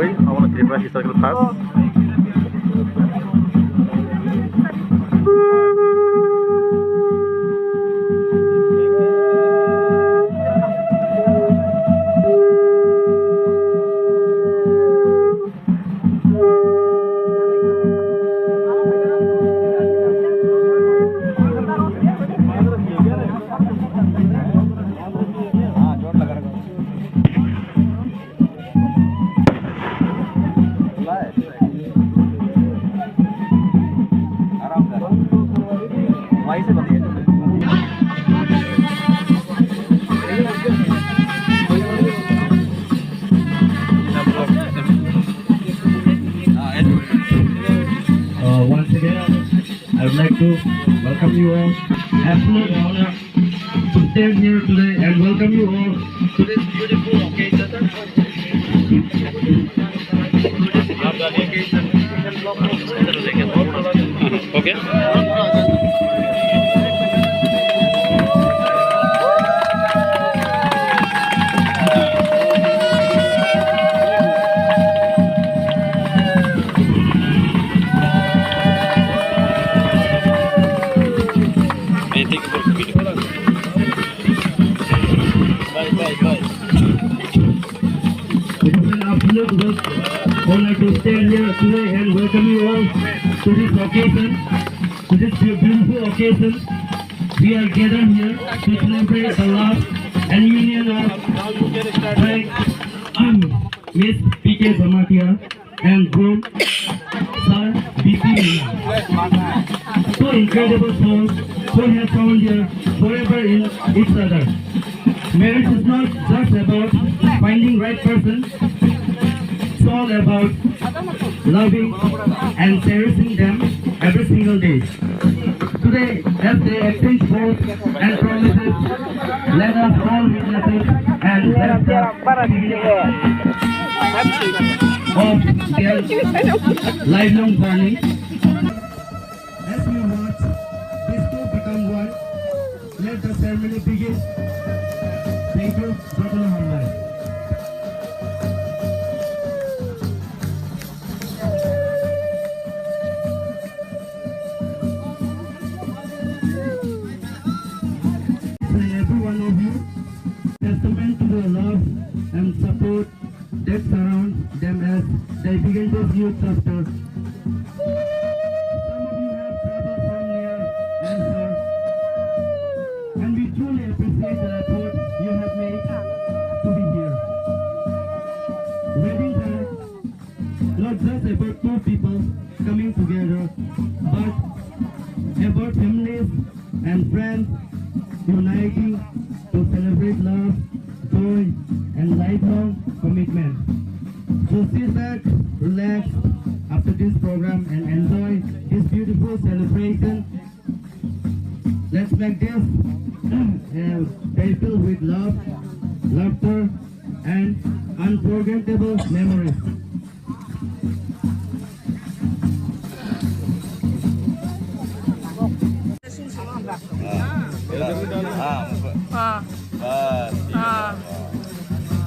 Joy. I want to celebrate historical past. Once again, I would like to welcome you all. Absolute honor to stand here today and welcome you all to this beautiful occasion. Okay. It is an absolute honor to stand here today and welcome you all to this occasion, to this beautiful occasion. We are gathered here to celebrate the love and union of Miss P.K. Bhamatia and groom Sir B.P. Meena. Two incredible souls who have found here forever in each other. Marriage is not just about finding right person. It's all about loving and cherishing them every single day. Today, as they exchange vows and promises, let us all witness it and let the beginning of their lifelong journey. As we watch these two become one, let the ceremony begin. Thank you, Dr. Muhammad. Every one of you, testament to the love and support that surrounds them as they begin this new chapter. Some of you have traveled from near and far, and we truly appreciate the effort you have made to be here. Weddings are not just about two people coming together, but about families and friends uniting to celebrate love, joy, and lifelong commitment. So sit back, relax after this program and enjoy this beautiful celebration. Let's make this day filled with love, laughter, and unforgettable memories.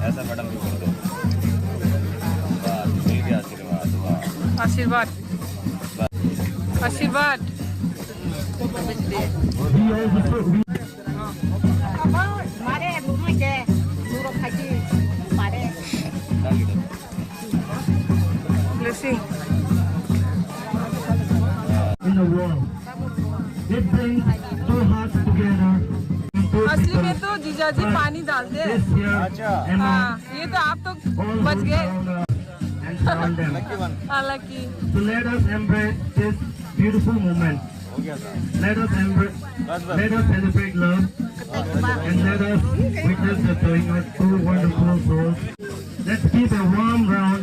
ऐसा madam भी बोल दो मिल गया आशीर्वाद आशीर्वाद blessing In the world, it brings two hearts together. असली में तो जीजाजी पानी डालते हैं। हाँ, ये तो आप तो बच गए। हालांकि So let us embrace this beautiful moment. Let us celebrate love, and let us witness the joy of two wonderful souls. Let's give a warm round